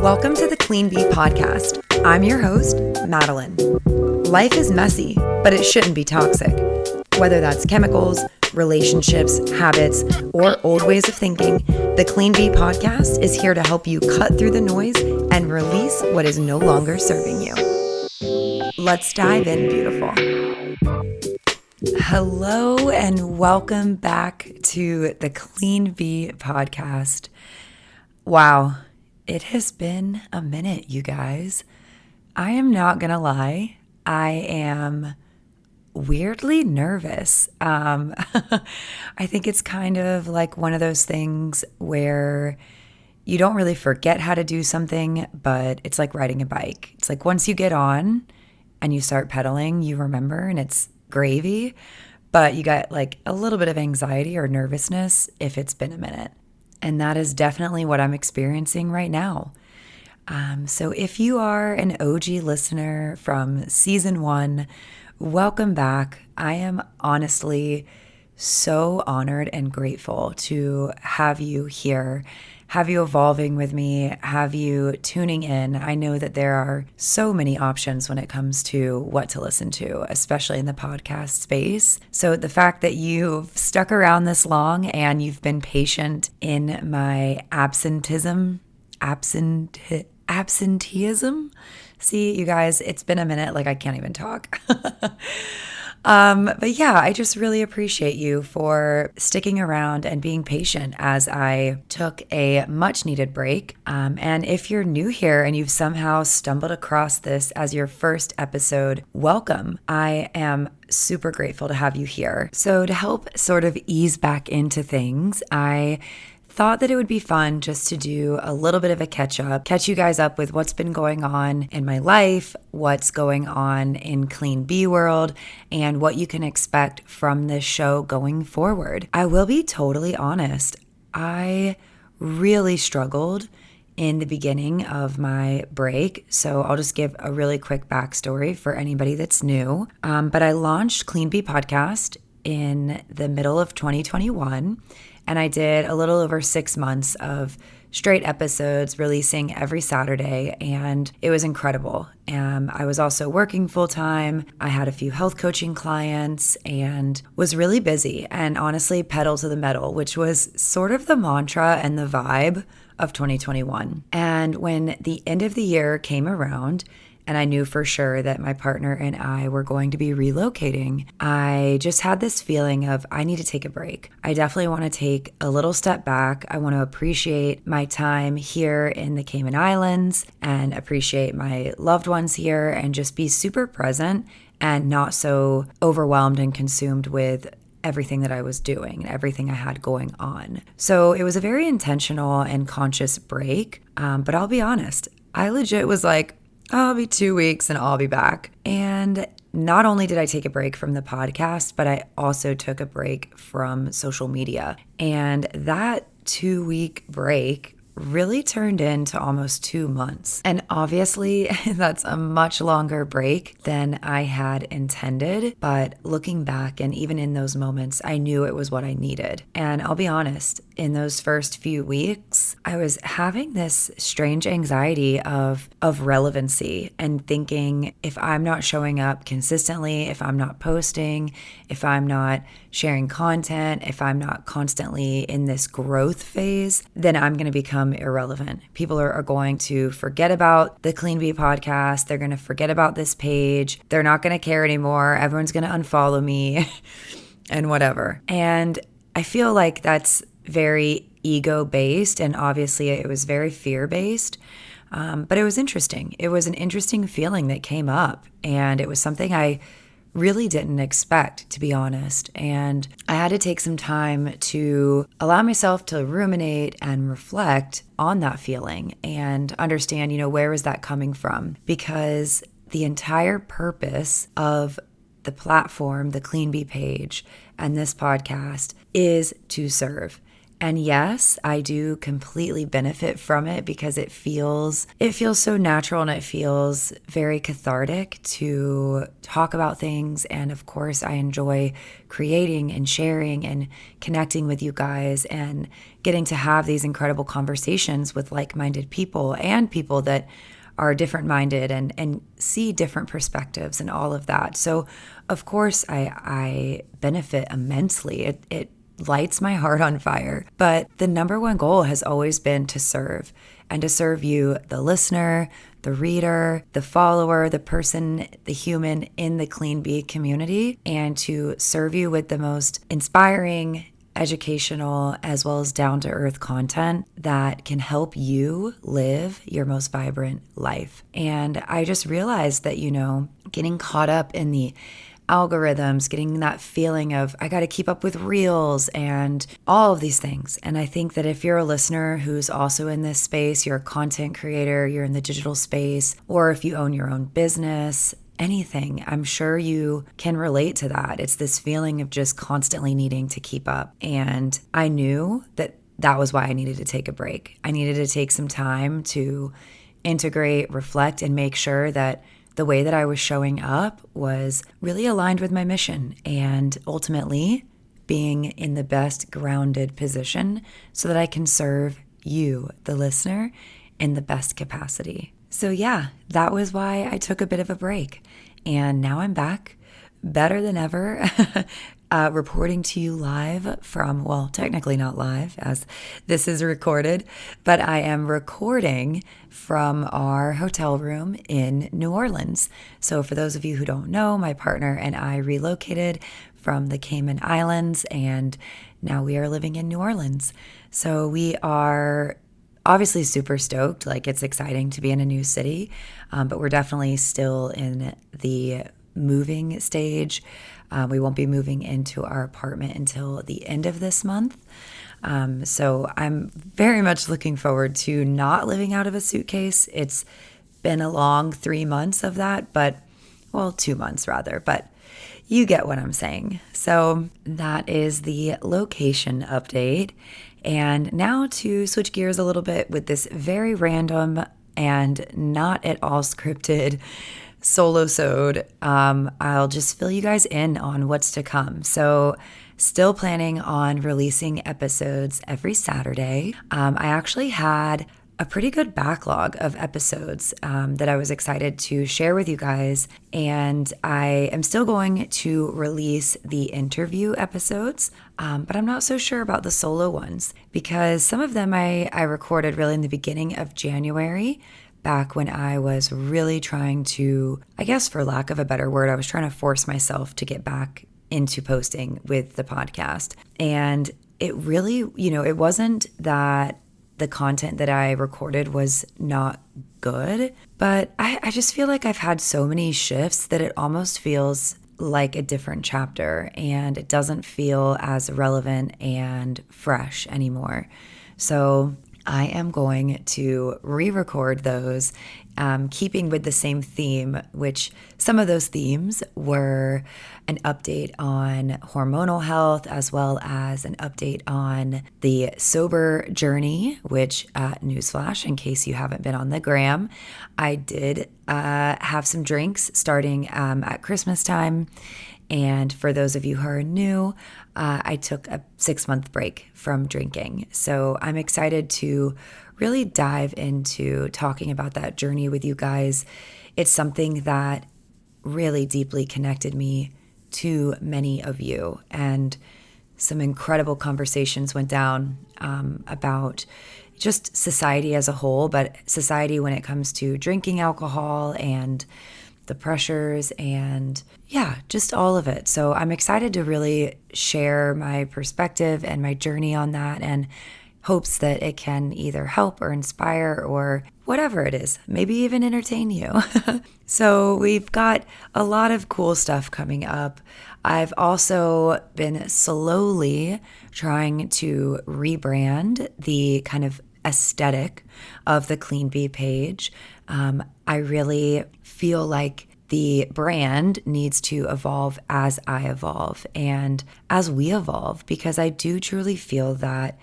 Welcome to the Clean Bee Podcast. I'm your host, Madalyn. Life is messy, but it shouldn't be toxic. Whether that's chemicals, relationships, habits, or old ways of thinking, the Clean Bee Podcast is here to help you cut through the noise and release what is no longer serving you. Let's dive in, beautiful. Hello and welcome back to the Clean Bee Podcast. Wow, it has been a minute, you guys. I am not gonna lie, I am weirdly nervous. I think it's kind of like one of those things where you don't really forget how to do something, but it's like riding a bike. It's like once you get on and you start pedaling, you remember and it's gravy, but you got like a little bit of anxiety or nervousness if it's been a minute. And that is definitely what I'm experiencing right now. So if you are an OG listener from season 1, welcome back. I am honestly so honored and grateful to have you here, have you evolving with me, have you tuning in. I know that there are so many options when it comes to what to listen to, especially in the podcast space. So the fact that you've stuck around this long and you've been patient in my absenteeism. See, you guys, it's been a minute, like I can't even talk. But yeah, I just really appreciate you for sticking around and being patient as I took a much needed break. And if you're new here and you've somehow stumbled across this as your first episode, welcome. I am super grateful to have you here. So to help sort of ease back into things, I thought that it would be fun just to do a little bit of a catch you guys up with what's been going on in my life, what's going on in Clean Bee world, and what you can expect from this show going forward. I will be totally honest. I really struggled in the beginning of my break, so I'll just give a really quick backstory for anybody that's new. But I launched Clean Bee Podcast in the middle of 2021. And I did a little over 6 months of straight episodes releasing every Saturday, and it was incredible. I was also working full time. I had a few health coaching clients and was really busy and honestly pedal to the metal, which was sort of the mantra and the vibe of 2021. And when the end of the year came around, and I knew for sure that my partner and I were going to be relocating, I just had this feeling of I need to take a break. I definitely want to take a little step back. I want to appreciate my time here in the Cayman Islands and appreciate my loved ones here and just be super present and not so overwhelmed and consumed with everything that I was doing and everything I had going on. So it was a very intentional and conscious break. But I'll be honest, I legit was like, I'll be 2 weeks and I'll be back. And not only did I take a break from the podcast, but I also took a break from social media. And that 2-week break really turned into almost 2 months. And obviously that's a much longer break than I had intended. But looking back and even in those moments, I knew it was what I needed. And I'll be honest, in those first few weeks, I was having this strange anxiety of relevancy and thinking if I'm not showing up consistently, if I'm not posting, if I'm not sharing content, if I'm not constantly in this growth phase, then I'm going to become irrelevant. People are going to forget about the Clean Bee podcast. They're going to forget about this page. They're not going to care anymore. Everyone's going to unfollow me and whatever. And I feel like that's very ego-based, and obviously it was very fear-based, but it was interesting. It was an interesting feeling that came up, and it was something I really didn't expect, to be honest. And I had to take some time to allow myself to ruminate and reflect on that feeling and understand, where was that coming from? Because the entire purpose of the platform, the Clean Bee page, and this podcast is to serve. And yes, I do completely benefit from it because it feels so natural and it feels very cathartic to talk about things. And of course, I enjoy creating and sharing and connecting with you guys and getting to have these incredible conversations with like-minded people and people that are different minded and see different perspectives and all of that. So of course I benefit immensely. It lights my heart on fire. But the number one goal has always been to serve, and to serve you, the listener, the reader, the follower, the person, the human in the Clean Bee community, and to serve you with the most inspiring, educational, as well as down-to-earth content that can help you live your most vibrant life. And I just realized that, getting caught up in the algorithms, getting that feeling of I got to keep up with reels and all of these things. And I think that if you're a listener who's also in this space, you're a content creator, you're in the digital space, or if you own your own business, anything, I'm sure you can relate to that. It's this feeling of just constantly needing to keep up. And I knew that was why I needed to take a break. I needed to take some time to integrate, reflect, and make sure that the way that I was showing up was really aligned with my mission and ultimately being in the best grounded position so that I can serve you, the listener, in the best capacity. So yeah, that was why I took a bit of a break. And now I'm back, better than ever, reporting to you live from, well, technically not live as this is recorded, but I am recording from our hotel room in New Orleans. So for those of you who don't know, my partner and I relocated from the Cayman Islands, and now we are living in New Orleans. So we are obviously super stoked. Like, it's exciting to be in a new city, but we're definitely still in the moving stage. We won't be moving into our apartment until the end of this month. So I'm very much looking forward to not living out of a suitcase. It's been a long 3 months of that, 2 months rather, but you get what I'm saying. So that is the location update. And now to switch gears a little bit with this very random and not at all scripted SOLO-SODE, I'll just fill you guys in on what's to come. So still planning on releasing episodes every Saturday. I actually had a pretty good backlog of episodes that I was excited to share with you guys. And I am still going to release the interview episodes, but I'm not so sure about the solo ones because some of them I recorded really in the beginning of January, back when I was really trying to, I guess for lack of a better word, I was trying to force myself to get back into posting with the podcast. And it really, it wasn't that the content that I recorded was not good, but I just feel like I've had so many shifts that it almost feels like a different chapter and it doesn't feel as relevant and fresh anymore. So I am going to re-record those, keeping with the same theme, which some of those themes were an update on hormonal health, as well as an update on the sober journey, which, newsflash, in case you haven't been on the gram, I did have some drinks starting at Christmas time. And for those of you who are new, I took a 6-month break from drinking. So I'm excited to really dive into talking about that journey with you guys. It's something that really deeply connected me to many of you. And some incredible conversations went down about just society as a whole, but society when it comes to drinking alcohol and the pressures and just all of it. So I'm excited to really share my perspective and my journey on that, and hopes that it can either help or inspire or whatever it is, maybe even entertain you. So we've got a lot of cool stuff coming up. I've also been slowly trying to rebrand the kind of aesthetic of the Clean Bee page. I really feel like the brand needs to evolve as I evolve and as we evolve, because I do truly feel that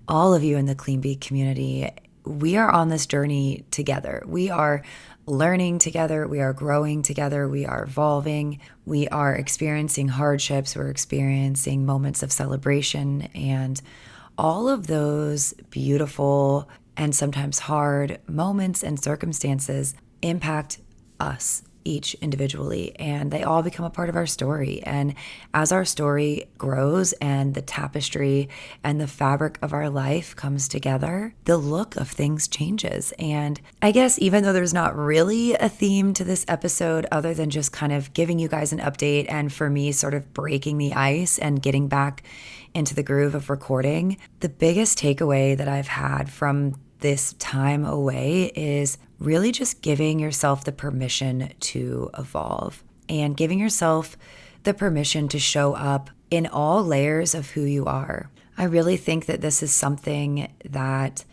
all of you in the Clean Bee community, we are on this journey together. We are learning together. We are growing together. We are evolving. We are experiencing hardships. We're experiencing moments of celebration, and all of those beautiful and sometimes hard moments and circumstances impact us each individually, and they all become a part of our story. And as our story grows and the tapestry and the fabric of our life comes together, the look of things changes. And I guess even though there's not really a theme to this episode other than just kind of giving you guys an update and for me sort of breaking the ice and getting back into the groove of recording, the biggest takeaway that I've had from this time away is really just giving yourself the permission to evolve and giving yourself the permission to show up in all layers of who you are. I really think that this is something that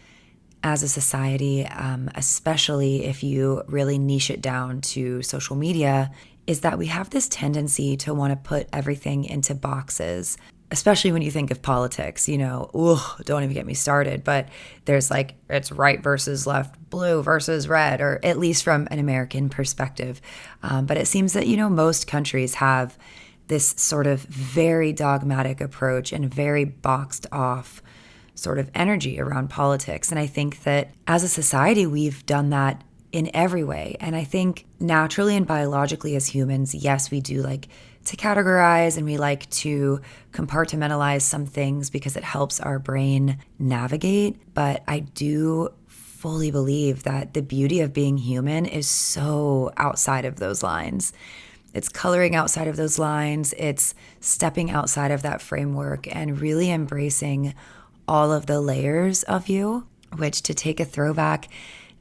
as a society, especially if you really niche it down to social media, is that we have this tendency to want to put everything into boxes. Especially when you think of politics, don't even get me started, but there's like, it's right versus left, blue versus red, or at least from an American perspective. But it seems that, most countries have this sort of very dogmatic approach and very boxed off sort of energy around politics. And I think that as a society, we've done that in every way. And I think naturally and biologically as humans, yes, we do like to categorize and we like to compartmentalize some things because it helps our brain navigate. But I do fully believe that the beauty of being human is so outside of those lines. It's coloring outside of those lines. It's stepping outside of that framework and really embracing all of the layers of you, which, to take a throwback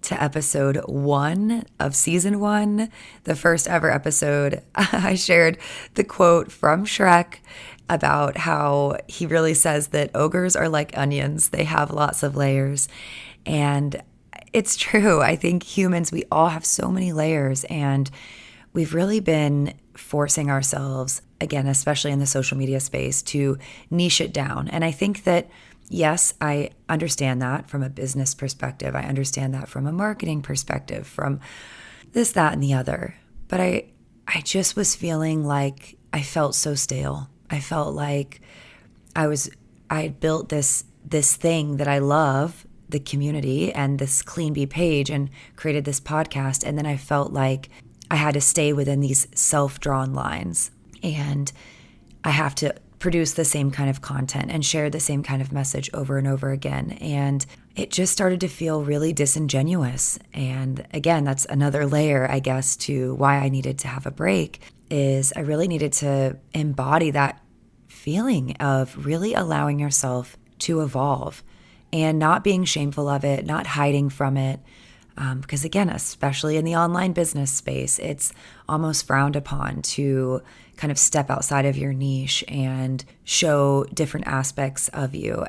to episode 1 of season 1, the first ever episode, I shared the quote from Shrek about how he really says that ogres are like onions. They have lots of layers. And it's true. I think humans, we all have so many layers, and we've really been forcing ourselves, again, especially in the social media space, to niche it down. And I think that yes, I understand that from a business perspective. I understand that from a marketing perspective, from this, that, and the other. But I just was feeling like I felt so stale. I felt like I had built this thing that I love, the community and this Clean Bee page, and created this podcast. And then I felt like I had to stay within these self-drawn lines, and I have to produce the same kind of content and share the same kind of message over and over again. And it just started to feel really disingenuous. And again, that's another layer, I guess, to why I needed to have a break, is I really needed to embody that feeling of really allowing yourself to evolve and not being shameful of it, not hiding from it. Because again, especially in the online business space, it's almost frowned upon to kind of step outside of your niche and show different aspects of you.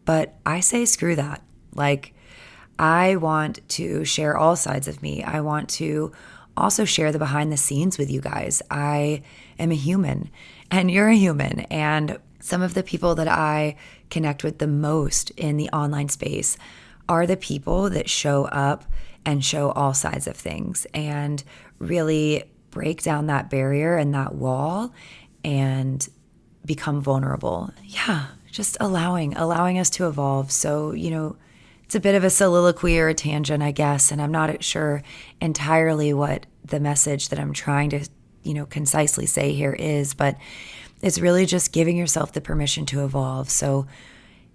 But I say screw that. Like, I want to share all sides of me. I want to also share the behind the scenes with you guys. I am a human and you're a human. And some of the people that I connect with the most in the online space are the people that show up and show all sides of things and really break down that barrier and that wall and become vulnerable. Yeah, just allowing us to evolve. So, it's a bit of a soliloquy or a tangent, I guess, and I'm not sure entirely what the message that I'm trying to, concisely say here is, but it's really just giving yourself the permission to evolve. So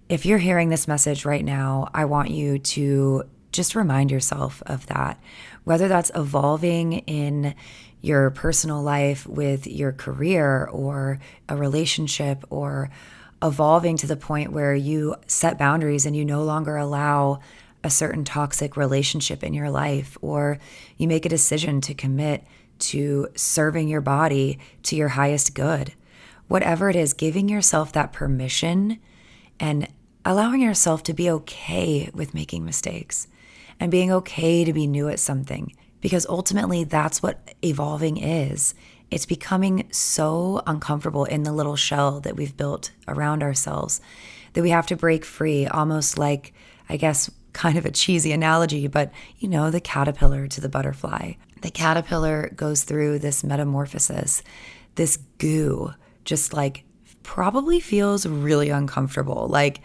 if you're hearing this message right now, I want you to just remind yourself of that, whether that's evolving in your personal life with your career or a relationship, or evolving to the point where you set boundaries and you no longer allow a certain toxic relationship in your life, or you make a decision to commit to serving your body to your highest good. Whatever it is, giving yourself that permission and allowing yourself to be okay with making mistakes and being okay to be new at something, because ultimately that's what evolving is. It's becoming so uncomfortable in the little shell that we've built around ourselves that we have to break free, almost like, I guess, kind of a cheesy analogy, but the caterpillar to the butterfly. The caterpillar goes through this metamorphosis, this goo, just like probably feels really uncomfortable. Like,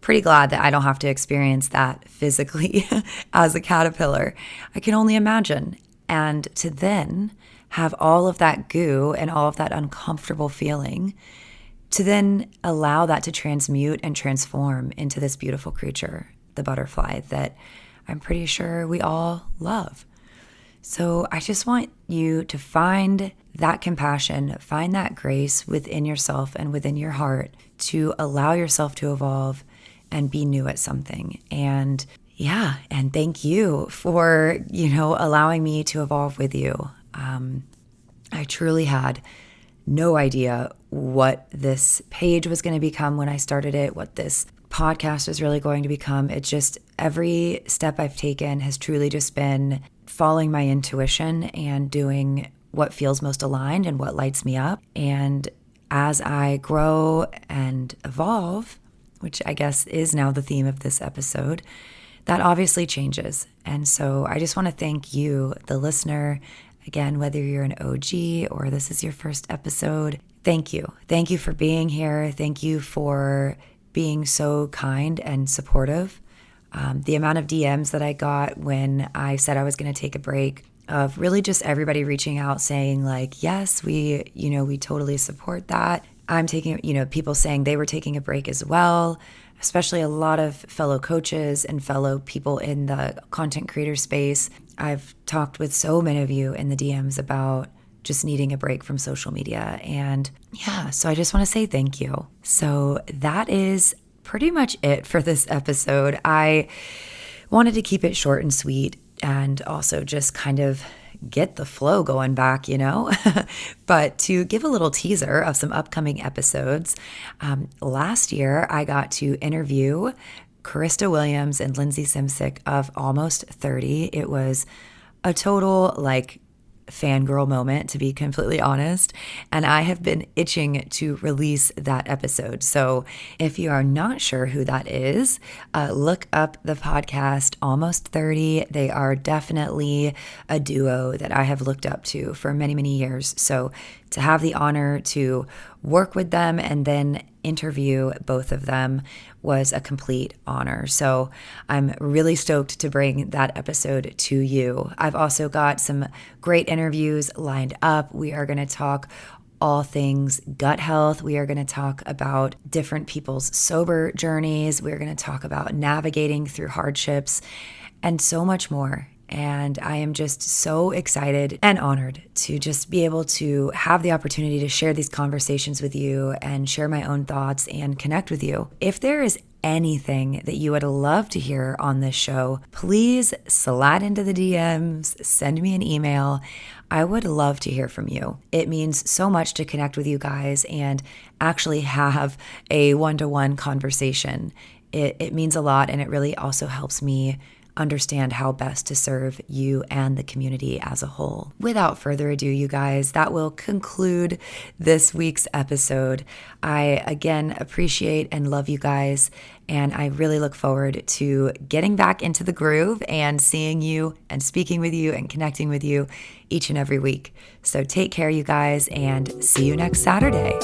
pretty glad that I don't have to experience that physically as a caterpillar. I can only imagine. And to then have all of that goo and all of that uncomfortable feeling, to then allow that to transmute and transform into this beautiful creature, the butterfly, that I'm pretty sure we all love. So I just want you to find that compassion, find that grace within yourself and within your heart to allow yourself to evolve and be new at something. And and thank you for, allowing me to evolve with you. I truly had no idea what this page was going to become when I started it, what this podcast was really going to become. It just, every step I've taken has truly just been following my intuition and doing what feels most aligned and what lights me up. And as I grow and evolve, which I guess is now the theme of this episode, that obviously changes. And so I just want to thank you, the listener. Again, whether you're an OG or this is your first episode, thank you. Thank you for being here. Thank you for being so kind and supportive. The amount of DMs that I got when I said I was going to take a break, of really just everybody reaching out saying like, yes, we totally support that. I'm taking, people saying they were taking a break as well, especially a lot of fellow coaches and fellow people in the content creator space. I've talked with so many of you in the DMs about just needing a break from social media. And so I just want to say thank you. So that is pretty much it for this episode. I wanted to keep it short and sweet and also just kind of get the flow going back, but to give a little teaser of some upcoming episodes. Last year, I got to interview Krista Williams and Lindsay Simsick of Almost 30. It was a total fangirl moment, to be completely honest. And I have been itching to release that episode. So if you are not sure who that is, look up the podcast Almost 30. They are definitely a duo that I have looked up to for many, many years. So to have the honor to work with them and then interview both of them was a complete honor. So I'm really stoked to bring that episode to you. I've also got some great interviews lined up. We are going to talk all things gut health. We are going to talk about different people's sober journeys. We're going to talk about navigating through hardships and so much more. And I am just so excited and honored to just be able to have the opportunity to share these conversations with you and share my own thoughts and connect with you. If there is anything that you would love to hear on this show, please slide into the DMs, send me an email. I would love to hear from you. It means so much to connect with you guys and actually have a one-to-one conversation. It means a lot, and it really also helps me understand how best to serve you and the community as a whole. Without further ado, you guys, that will conclude this week's episode. I, again, appreciate and love you guys, and I really look forward to getting back into the groove and seeing you and speaking with you and connecting with you each and every week. So take care, you guys, and see you next Saturday.